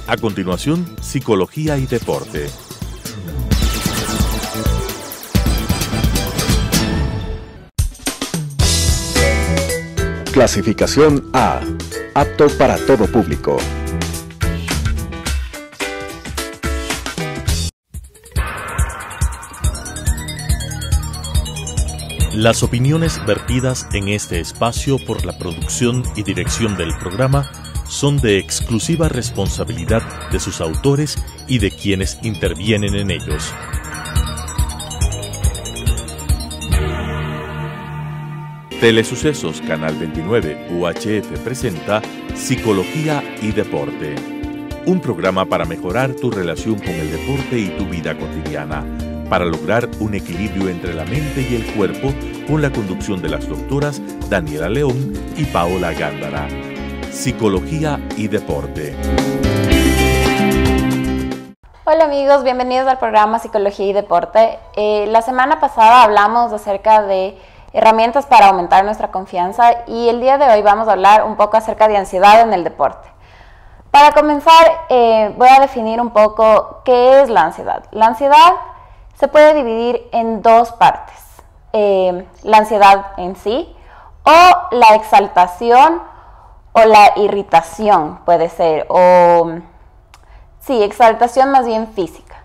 A continuación, Psicología y Deporte. Clasificación A. Apto para todo público. Las opiniones vertidas en este espacio por la producción y dirección del programa son de exclusiva responsabilidad de sus autores y de quienes intervienen en ellos. Telesucesos Canal 29 UHF presenta Psicología y Deporte, un programa para mejorar tu relación con el deporte y tu vida cotidiana, para lograr un equilibrio entre la mente y el cuerpo, con la conducción de las doctoras Daniela León y Paola Gándara. Psicología y Deporte. Hola amigos, bienvenidos al programa Psicología y Deporte. La semana pasada hablamos acerca de herramientas para aumentar nuestra confianza y el día de hoy vamos a hablar un poco acerca de ansiedad en el deporte. Para comenzar, voy a definir un poco qué es la ansiedad. La ansiedad se puede dividir en dos partes, la ansiedad en sí o la exaltación o la irritación puede ser, o sí, exaltación más bien física.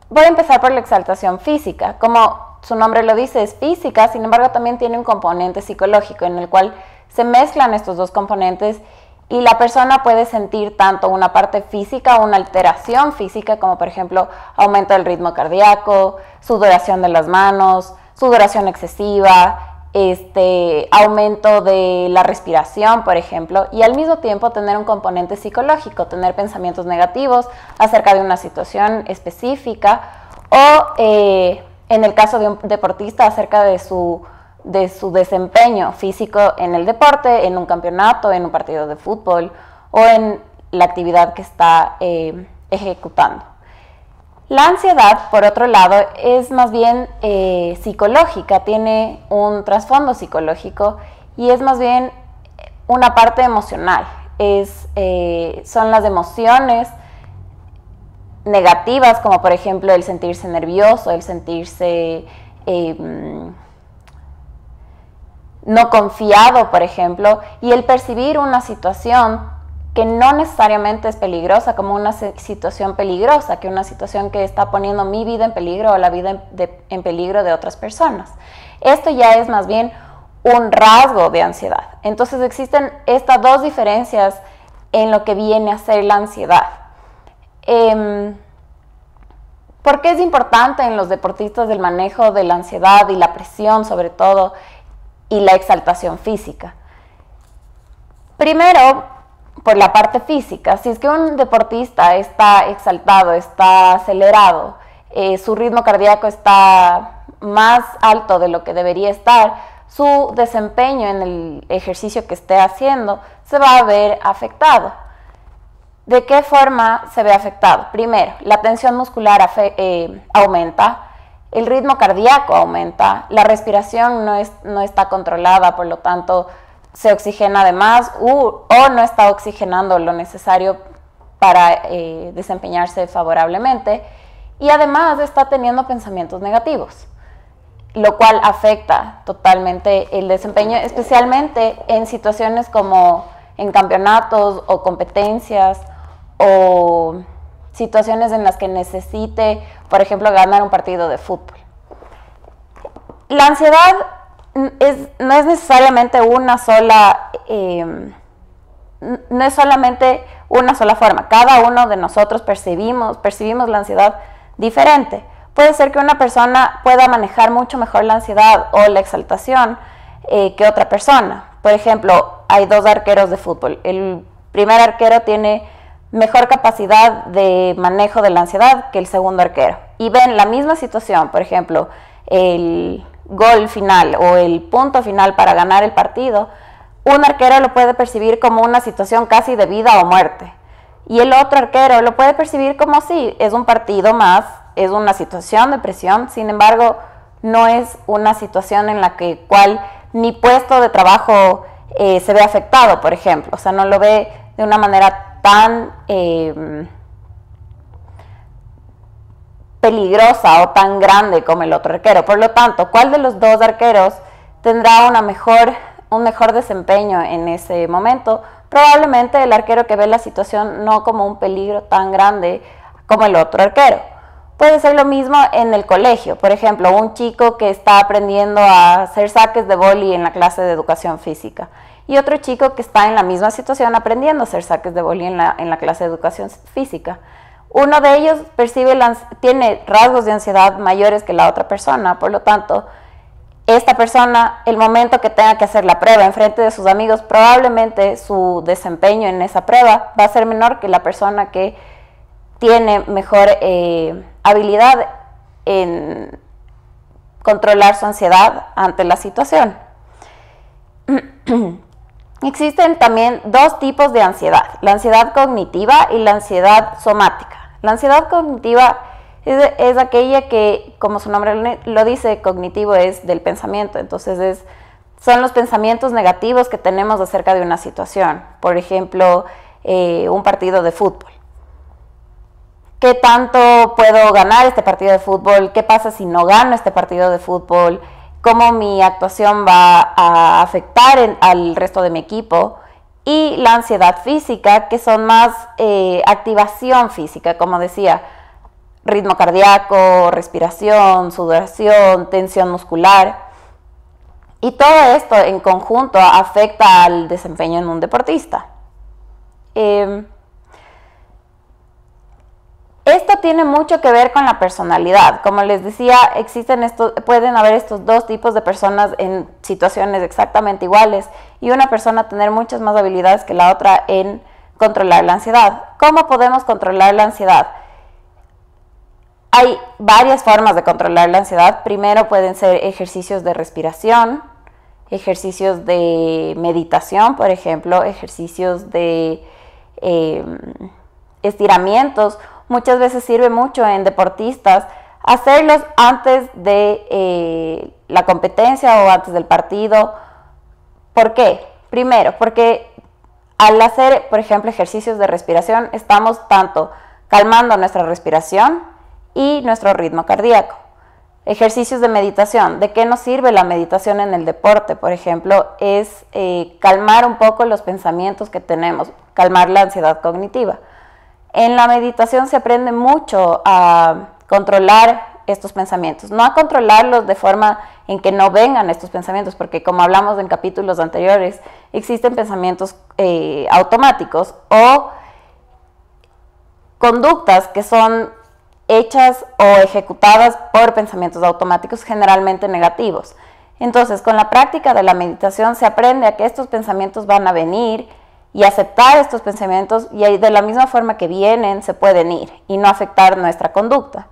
Voy a empezar por la exaltación física. Como su nombre lo dice, es física, sin embargo también tiene un componente psicológico en el cual se mezclan estos dos componentes y la persona puede sentir tanto una parte física, una alteración física, como por ejemplo aumento del ritmo cardíaco, sudoración de las manos, sudoración excesiva, aumento de la respiración, por ejemplo, y al mismo tiempo tener un componente psicológico, tener pensamientos negativos acerca de una situación específica o, en el caso de un deportista, acerca de su desempeño físico en el deporte, en un campeonato, en un partido de fútbol o en la actividad que está ejecutando. La ansiedad, por otro lado, es más bien psicológica, tiene un trasfondo psicológico y es más bien una parte emocional. Son las emociones negativas, como por ejemplo el sentirse nervioso, el sentirse no confiado, por ejemplo, y el percibir una situación que no necesariamente es peligrosa como una situación peligrosa, que una situación que está poniendo mi vida en peligro o la vida en peligro de otras personas. Esto ya es más bien un rasgo de ansiedad. Entonces existen estas dos diferencias en lo que viene a ser la ansiedad. ¿Por qué es importante en los deportistas el manejo de la ansiedad y la presión sobre todo y la exaltación física? Primero, por la parte física, si es que un deportista está exaltado, está acelerado, su ritmo cardíaco está más alto de lo que debería estar, su desempeño en el ejercicio que esté haciendo se va a ver afectado. ¿De qué forma se ve afectado? Primero, la tensión muscular aumenta, el ritmo cardíaco aumenta, la respiración no está controlada, por lo tanto se oxigena de más o no está oxigenando lo necesario para desempeñarse favorablemente y además está teniendo pensamientos negativos, lo cual afecta totalmente el desempeño, especialmente en situaciones como en campeonatos o competencias o situaciones en las que necesite, por ejemplo, ganar un partido de fútbol. La ansiedad no es necesariamente una sola, no es solamente una sola forma. Cada uno de nosotros percibimos la ansiedad diferente. Puede ser que una persona pueda manejar mucho mejor la ansiedad o la exaltación que otra persona. Por ejemplo, hay dos arqueros de fútbol. El primer arquero tiene mejor capacidad de manejo de la ansiedad que el segundo arquero. Y ven la misma situación, por ejemplo, el gol final o el punto final para ganar el partido, un arquero lo puede percibir como una situación casi de vida o muerte y el otro arquero lo puede percibir como sí, es un partido más, es una situación de presión, sin embargo no es una situación en la cual mi puesto de trabajo se ve afectado, por ejemplo, o sea, no lo ve de una manera tan peligrosa o tan grande como el otro arquero. Por lo tanto, ¿cuál de los dos arqueros tendrá un mejor desempeño en ese momento? Probablemente el arquero que ve la situación no como un peligro tan grande como el otro arquero. Puede ser lo mismo en el colegio. Por ejemplo, un chico que está aprendiendo a hacer saques de vóley en la clase de educación física y otro chico que está en la misma situación aprendiendo a hacer saques de vóley en la clase de educación física. Uno de ellos tiene rasgos de ansiedad mayores que la otra persona, por lo tanto, esta persona, el momento que tenga que hacer la prueba en frente de sus amigos, probablemente su desempeño en esa prueba va a ser menor que la persona que tiene mejor habilidad en controlar su ansiedad ante la situación. Existen también dos tipos de ansiedad, la ansiedad cognitiva y la ansiedad somática. La ansiedad cognitiva es aquella que, como su nombre lo dice, cognitivo es del pensamiento, entonces son los pensamientos negativos que tenemos acerca de una situación. Por ejemplo, un partido de fútbol. ¿Qué tanto puedo ganar este partido de fútbol? ¿Qué pasa si no gano este partido de fútbol? ¿Cómo mi actuación va a afectar al resto de mi equipo? Y la ansiedad física, que son más activación física, como decía, ritmo cardíaco, respiración, sudoración, tensión muscular. Y todo esto en conjunto afecta al desempeño en un deportista. Esto tiene mucho que ver con la personalidad. Como les decía, pueden haber estos dos tipos de personas en situaciones exactamente iguales y una persona tener muchas más habilidades que la otra en controlar la ansiedad. ¿Cómo podemos controlar la ansiedad? Hay varias formas de controlar la ansiedad. Primero pueden ser ejercicios de respiración, ejercicios de meditación, por ejemplo, ejercicios de estiramientos. Muchas veces sirve mucho en deportistas hacerlos antes de la competencia o antes del partido. ¿Por qué? Primero, porque al hacer, por ejemplo, ejercicios de respiración, estamos tanto calmando nuestra respiración y nuestro ritmo cardíaco. Ejercicios de meditación. ¿De qué nos sirve la meditación en el deporte? Por ejemplo, es calmar un poco los pensamientos que tenemos, calmar la ansiedad cognitiva. En la meditación se aprende mucho a controlar estos pensamientos, no a controlarlos de forma en que no vengan estos pensamientos, porque como hablamos en capítulos anteriores, existen pensamientos automáticos o conductas que son hechas o ejecutadas por pensamientos automáticos generalmente negativos. Entonces, con la práctica de la meditación se aprende a que estos pensamientos van a venir y aceptar estos pensamientos y de la misma forma que vienen se pueden ir y no afectar nuestra conducta,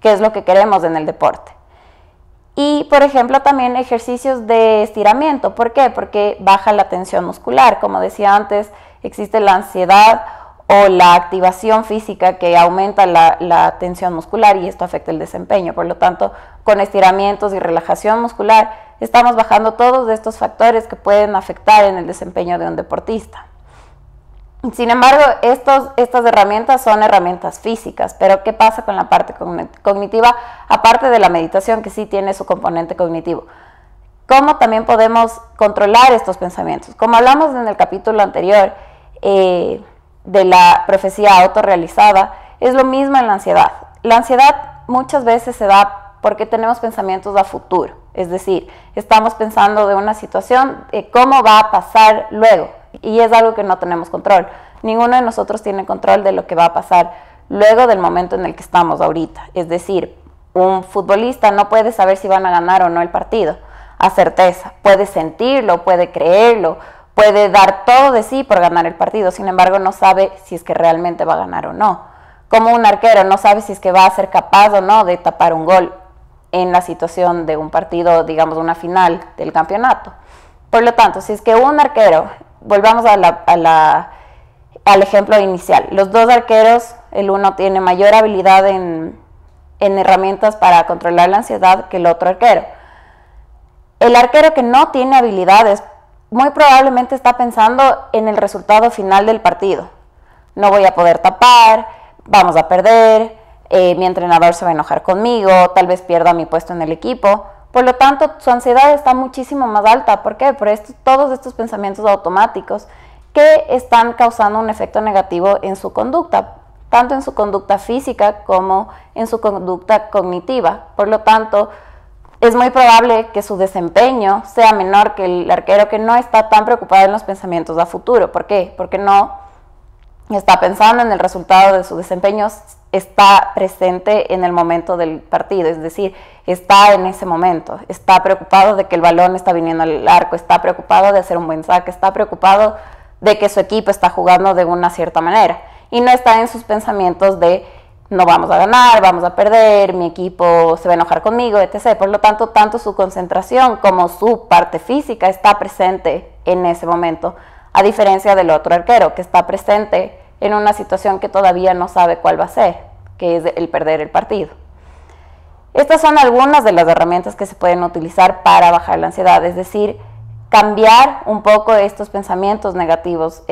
que es lo que queremos en el deporte. Y, por ejemplo, también ejercicios de estiramiento. ¿Por qué? Porque baja la tensión muscular. Como decía antes, existe la ansiedad o la activación física que aumenta la tensión muscular y esto afecta el desempeño. Por lo tanto, con estiramientos y relajación muscular estamos bajando todos estos factores que pueden afectar en el desempeño de un deportista. Sin embargo, estas herramientas son herramientas físicas, pero ¿qué pasa con la parte cognitiva? Aparte de la meditación, que sí tiene su componente cognitivo. ¿Cómo también podemos controlar estos pensamientos? Como hablamos en el capítulo anterior de la profecía autorrealizada, es lo mismo en la ansiedad. La ansiedad muchas veces se da porque tenemos pensamientos a futuro, es decir, estamos pensando de una situación, cómo va a pasar luego. Y es algo que no tenemos control. Ninguno de nosotros tiene control de lo que va a pasar luego del momento en el que estamos ahorita. Es decir, un futbolista no puede saber si van a ganar o no el partido a certeza. Puede sentirlo, puede creerlo, puede dar todo de sí por ganar el partido. Sin embargo, no sabe si es que realmente va a ganar o no. Como un arquero no sabe si es que va a ser capaz o no de tapar un gol en la situación de un partido, digamos, una final del campeonato. Por lo tanto, si es que un arquero... Volvamos al ejemplo inicial. Los dos arqueros, el uno tiene mayor habilidad en herramientas para controlar la ansiedad que el otro arquero. El arquero que no tiene habilidades muy probablemente está pensando en el resultado final del partido. no voy a poder tapar, vamos a perder, mi entrenador se va a enojar conmigo, tal vez pierda mi puesto en el equipo. Por lo tanto, su ansiedad está muchísimo más alta. ¿Por qué? Por todos estos pensamientos automáticos que están causando un efecto negativo en su conducta, tanto en su conducta física como en su conducta cognitiva. Por lo tanto, es muy probable que su desempeño sea menor que el arquero que no está tan preocupado en los pensamientos a futuro. ¿Por qué? Porque no está pensando en el resultado de su desempeño, está presente en el momento del partido, es decir, está en ese momento, está preocupado de que el balón está viniendo al arco, está preocupado de hacer un buen saque, está preocupado de que su equipo está jugando de una cierta manera y no está en sus pensamientos de no vamos a ganar, vamos a perder, mi equipo se va a enojar conmigo, etc. Por lo tanto, tanto su concentración como su parte física está presente en ese momento, a diferencia del otro arquero que está presente en una situación que todavía no sabe cuál va a ser, que es el perder el partido. Estas son algunas de las herramientas que se pueden utilizar para bajar la ansiedad, es decir, cambiar un poco estos pensamientos negativos,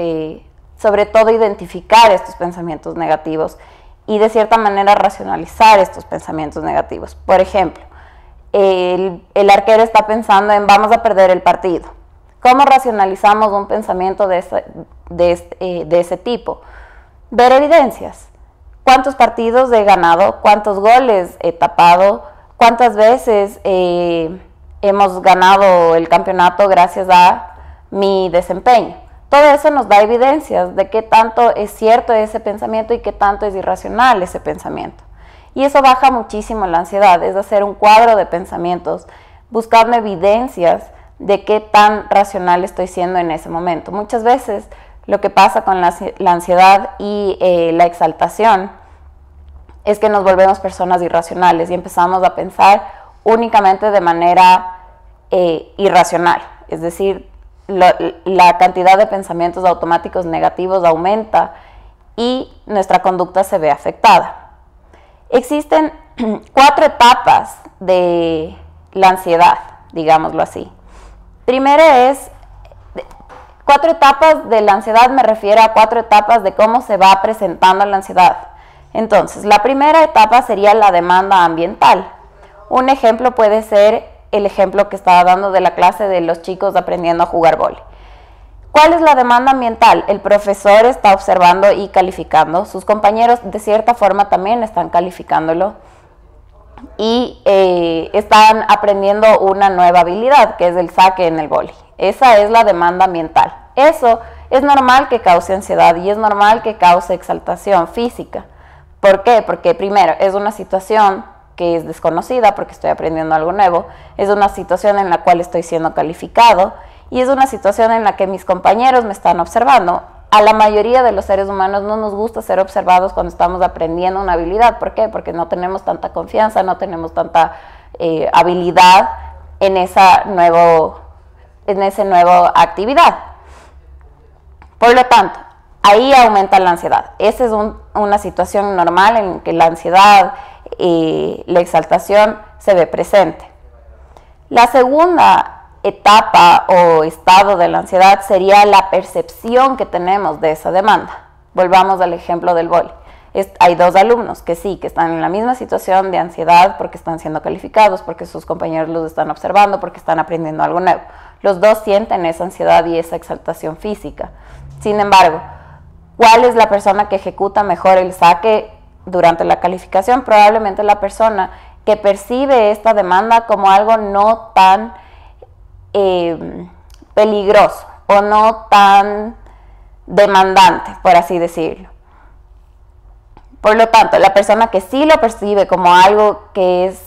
sobre todo identificar estos pensamientos negativos y de cierta manera racionalizar estos pensamientos negativos. Por ejemplo, el arquero está pensando en vamos a perder el partido. ¿Cómo racionalizamos un pensamiento de ese tipo? Ver evidencias. ¿Cuántos partidos he ganado? ¿Cuántos goles he tapado? ¿Cuántas veces hemos ganado el campeonato gracias a mi desempeño? Todo eso nos da evidencias de qué tanto es cierto ese pensamiento y qué tanto es irracional ese pensamiento. Y eso baja muchísimo la ansiedad, es hacer un cuadro de pensamientos, buscando evidencias de qué tan racional estoy siendo en ese momento. Muchas veces lo que pasa con la ansiedad y la exaltación es que nos volvemos personas irracionales y empezamos a pensar únicamente de manera irracional, es decir, la cantidad de pensamientos automáticos negativos aumenta y nuestra conducta se ve afectada. Existen 4 etapas de la ansiedad, digámoslo así. Primero es 4 etapas de la ansiedad, me refiero a 4 etapas de cómo se va presentando la ansiedad. Entonces, la primera etapa sería la demanda ambiental. Un ejemplo puede ser el ejemplo que estaba dando de la clase de los chicos aprendiendo a jugar vóley. ¿Cuál es la demanda ambiental? El profesor está observando y calificando, sus compañeros de cierta forma también están calificándolo y están aprendiendo una nueva habilidad que es el saque en el vóley. Esa es la demanda ambiental. Eso es normal que cause ansiedad y es normal que cause exaltación física. ¿Por qué? Porque primero es una situación que es desconocida porque estoy aprendiendo algo nuevo, es una situación en la cual estoy siendo calificado y es una situación en la que mis compañeros me están observando. A la mayoría de los seres humanos no nos gusta ser observados cuando estamos aprendiendo una habilidad. ¿Por qué? Porque no tenemos tanta confianza, no tenemos tanta habilidad en esa nueva actividad. Por lo tanto, ahí aumenta la ansiedad. Esa es una situación normal en que la ansiedad y la exaltación se ve presente. La segunda etapa o estado de la ansiedad sería la percepción que tenemos de esa demanda. Volvamos al ejemplo del vóley. Hay 2 alumnos que sí, que están en la misma situación de ansiedad porque están siendo calificados, porque sus compañeros los están observando, porque están aprendiendo algo nuevo. Los 2 sienten esa ansiedad y esa exaltación física. Sin embargo, ¿cuál es la persona que ejecuta mejor el saque durante la calificación? Probablemente la persona que percibe esta demanda como algo no tan peligroso o no tan demandante, por así decirlo. Por lo tanto, la persona que sí lo percibe como algo que es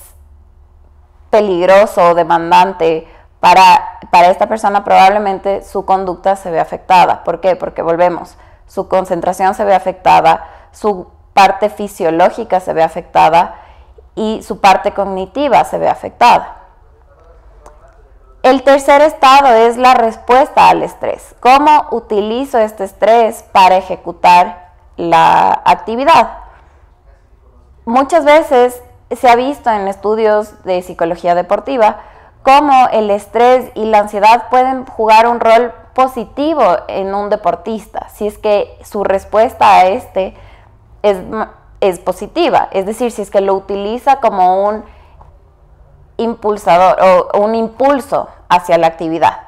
peligroso o demandante para esta persona, probablemente su conducta se ve afectada. ¿Por qué? Porque volvemos, su concentración se ve afectada, su parte fisiológica se ve afectada y su parte cognitiva se ve afectada. El tercer estado es la respuesta al estrés. ¿Cómo utilizo este estrés para ejecutar la actividad? Muchas veces se ha visto en estudios de psicología deportiva cómo el estrés y la ansiedad pueden jugar un rol positivo en un deportista, si es que su respuesta a este es positiva, es decir, si es que lo utiliza como un impulsador o un impulso hacia la actividad.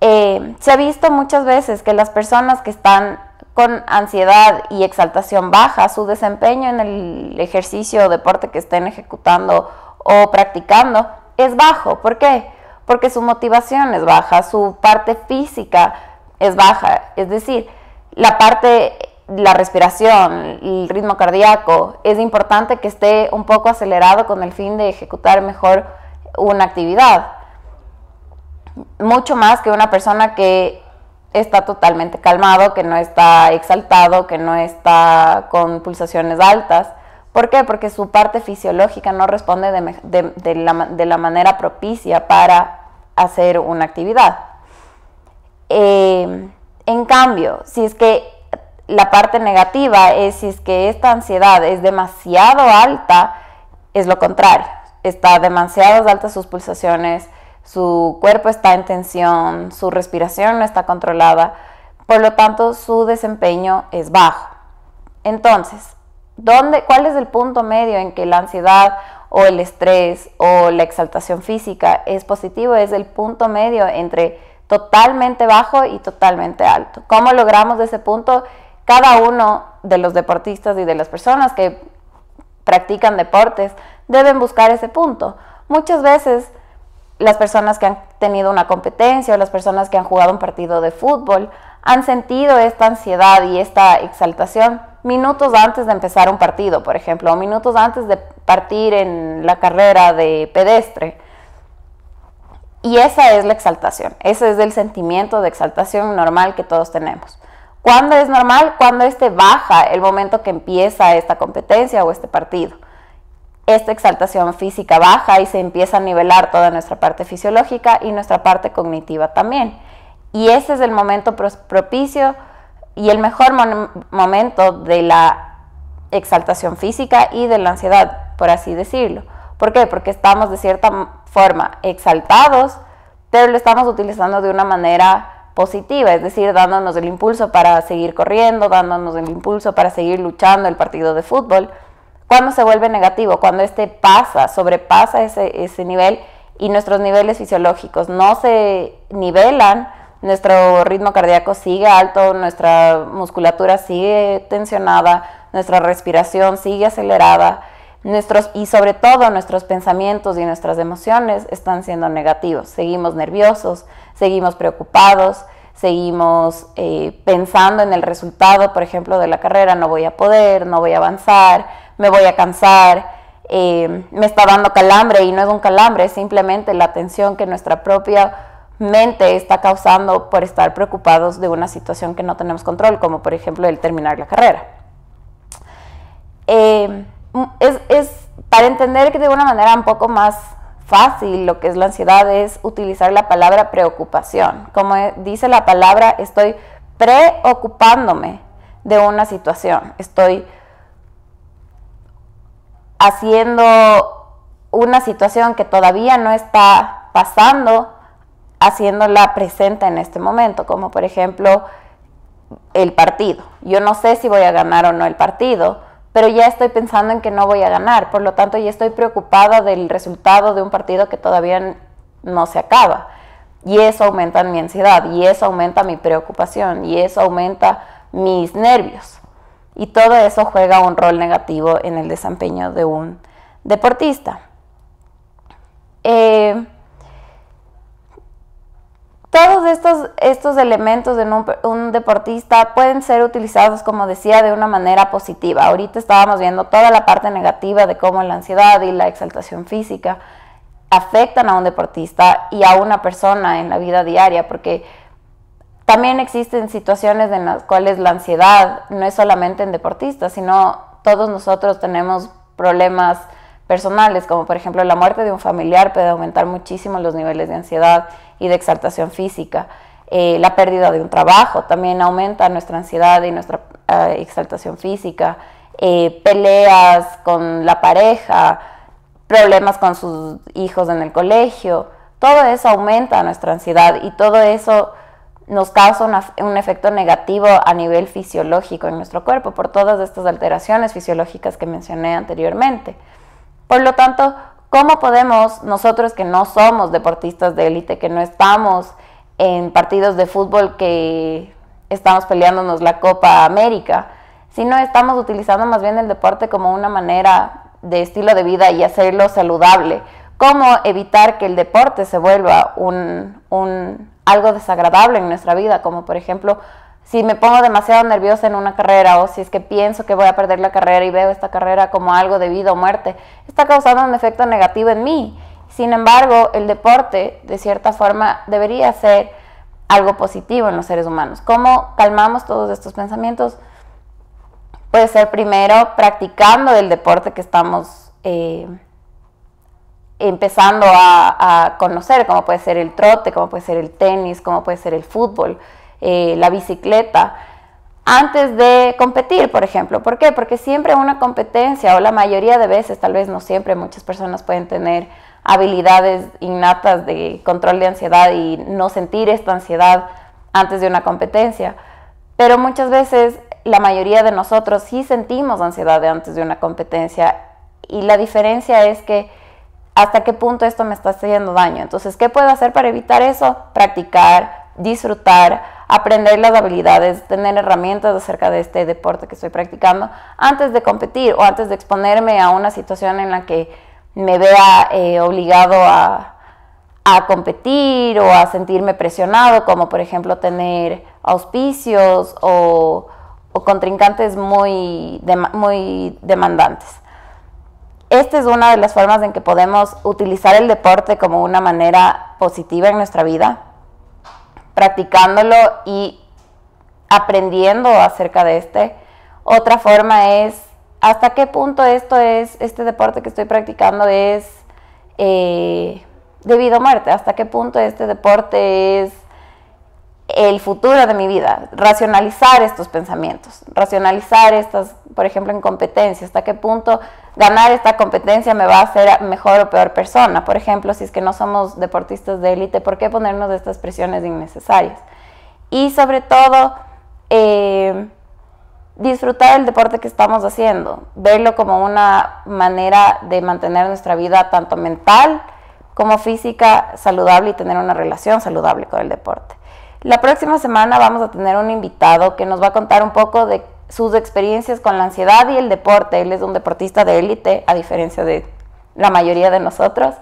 Se ha visto muchas veces que las personas que están con ansiedad y exaltación baja, su desempeño en el ejercicio o deporte que estén ejecutando o practicando es bajo. ¿Por qué? Porque su motivación es baja, su parte física es baja, es decir, la respiración, el ritmo cardíaco, es importante que esté un poco acelerado con el fin de ejecutar mejor una actividad. Mucho más que una persona que está totalmente calmado, que no está exaltado, que no está con pulsaciones altas. ¿Por qué? Porque su parte fisiológica no responde de la manera propicia para hacer una actividad. En cambio, si es que la parte negativa es si es que esta ansiedad es demasiado alta, es lo contrario. Está demasiado altas sus pulsaciones, su cuerpo está en tensión, su respiración no está controlada, por lo tanto su desempeño es bajo. Entonces, ¿cuál es el punto medio en que la ansiedad o el estrés o la exaltación física es positivo? Es el punto medio entre totalmente bajo y totalmente alto. ¿Cómo logramos ese punto? Cada uno de los deportistas y de las personas que practican deportes deben buscar ese punto. Muchas veces las personas que han tenido una competencia o las personas que han jugado un partido de fútbol han sentido esta ansiedad y esta exaltación minutos antes de empezar un partido, por ejemplo, o minutos antes de partir en la carrera de pedestre. Y esa es la exaltación, ese es el sentimiento de exaltación normal que todos tenemos. ¿Cuándo es normal? Cuando baja el momento que empieza esta competencia o este partido. Esta exaltación física baja y se empieza a nivelar toda nuestra parte fisiológica y nuestra parte cognitiva también. Y ese es el momento propicio y el mejor momento de la exaltación física y de la ansiedad, por así decirlo. ¿Por qué? Porque estamos de cierta forma exaltados, pero lo estamos utilizando de una manera positiva, es decir, dándonos el impulso para seguir corriendo, dándonos el impulso para seguir luchando el partido de fútbol. Cuando se vuelve negativo, cuando sobrepasa ese nivel y nuestros niveles fisiológicos no se nivelan, nuestro ritmo cardíaco sigue alto, nuestra musculatura sigue tensionada, nuestra respiración sigue acelerada, y sobre todo nuestros pensamientos y nuestras emociones están siendo negativos. Seguimos nerviosos, seguimos preocupados, seguimos pensando en el resultado, por ejemplo, de la carrera. No voy a poder, no voy a avanzar, me voy a cansar, me está dando calambre, y no es un calambre, es simplemente la tensión que nuestra propia mente está causando por estar preocupados de una situación que no tenemos control, como por ejemplo el terminar la carrera. Para entender que de una manera un poco más fácil lo que es la ansiedad es utilizar la palabra preocupación. Como dice la palabra, estoy preocupándome de una situación, estoy haciendo una situación que todavía no está pasando, haciéndola presente en este momento, como por ejemplo el partido. Yo no sé si voy a ganar o no el partido, pero ya estoy pensando en que no voy a ganar, por lo tanto ya estoy preocupada del resultado de un partido que todavía no se acaba. Y eso aumenta mi ansiedad, y eso aumenta mi preocupación, y eso aumenta mis nervios. Y todo eso juega un rol negativo en el desempeño de un deportista. Todos estos elementos en un deportista pueden ser utilizados, como decía, de una manera positiva. Ahorita estábamos viendo toda la parte negativa de cómo la ansiedad y la exaltación física afectan a un deportista y a una persona en la vida diaria, porque también existen situaciones en las cuales la ansiedad no es solamente en deportistas, sino todos nosotros tenemos problemas personales, como por ejemplo la muerte de un familiar puede aumentar muchísimo los niveles de ansiedad y de exaltación física. La pérdida de un trabajo también aumenta nuestra ansiedad y nuestra exaltación física. Peleas con la pareja, problemas con sus hijos en el colegio, todo eso aumenta nuestra ansiedad y todo eso nos causa un efecto negativo a nivel fisiológico en nuestro cuerpo por todas estas alteraciones fisiológicas que mencioné anteriormente. Por lo tanto, ¿cómo podemos nosotros que no somos deportistas de élite, que no estamos en partidos de fútbol que estamos peleándonos la Copa América, sino estamos utilizando más bien el deporte como una manera de estilo de vida y hacerlo saludable? ¿Cómo evitar que el deporte se vuelva algo desagradable en nuestra vida? Como por ejemplo, si me pongo demasiado nerviosa en una carrera, o si es que pienso que voy a perder la carrera y veo esta carrera como algo de vida o muerte, está causando un efecto negativo en mí. Sin embargo, el deporte, de cierta forma, debería ser algo positivo en los seres humanos. ¿Cómo calmamos todos estos pensamientos? Puede ser primero practicando el deporte que estamos empezando a conocer, como puede ser el trote, como puede ser el tenis, como puede ser el fútbol, la bicicleta, antes de competir, por ejemplo. ¿Por qué? Porque siempre una competencia, o la mayoría de veces, tal vez no siempre, muchas personas pueden tener habilidades innatas de control de ansiedad y no sentir esta ansiedad antes de una competencia, pero muchas veces la mayoría de nosotros sí sentimos ansiedad antes de una competencia, y la diferencia es que hasta qué punto esto me está haciendo daño. Entonces, ¿qué puedo hacer para evitar eso? Practicar, disfrutar, aprender las habilidades, tener herramientas acerca de este deporte que estoy practicando antes de competir o antes de exponerme a una situación en la que me vea obligado a competir o a sentirme presionado, como por ejemplo tener auspicios o contrincantes muy demandantes. Esta es una de las formas en que podemos utilizar el deporte como una manera positiva en nuestra vida, practicándolo y aprendiendo acerca de este. Otra forma es hasta qué punto este deporte que estoy practicando es de vida o muerte, hasta qué punto este deporte es el futuro de mi vida. Racionalizar estos pensamientos, racionalizar estas, por ejemplo, en competencia, hasta qué punto ganar esta competencia me va a hacer mejor o peor persona. Por ejemplo, si es que no somos deportistas de élite, ¿por qué ponernos estas presiones innecesarias? Y sobre todo, disfrutar el deporte que estamos haciendo, verlo como una manera de mantener nuestra vida tanto mental como física saludable y tener una relación saludable con el deporte. La próxima semana vamos a tener un invitado que nos va a contar un poco de sus experiencias con la ansiedad y el deporte. Él es un deportista de élite, a diferencia de la mayoría de nosotros,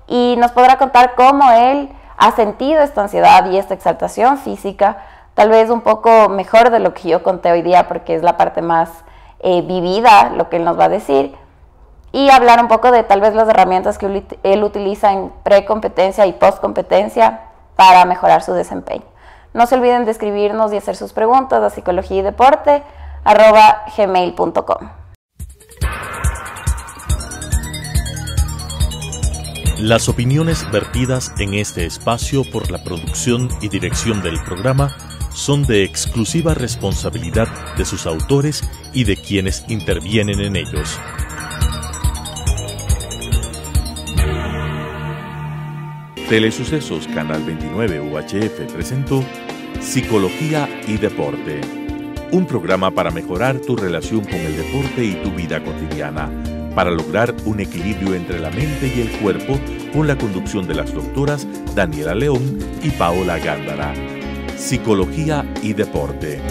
y nos podrá contar cómo él ha sentido esta ansiedad y esta exaltación física, tal vez un poco mejor de lo que yo conté hoy día, porque es la parte más vivida, lo que él nos va a decir, y hablar un poco de tal vez las herramientas que él utiliza en precompetencia y postcompetencia para mejorar su desempeño. No se olviden de escribirnos y hacer sus preguntas a psicologiaydeporte@gmail.com. Las opiniones vertidas en este espacio por la producción y dirección del programa son de exclusiva responsabilidad de sus autores y de quienes intervienen en ellos. Telesucesos Canal 29 UHF presentó Psicología y Deporte, un programa para mejorar tu relación con el deporte y tu vida cotidiana, para lograr un equilibrio entre la mente y el cuerpo, con la conducción de las doctoras Daniela León y Paola Gándara. Psicología y Deporte.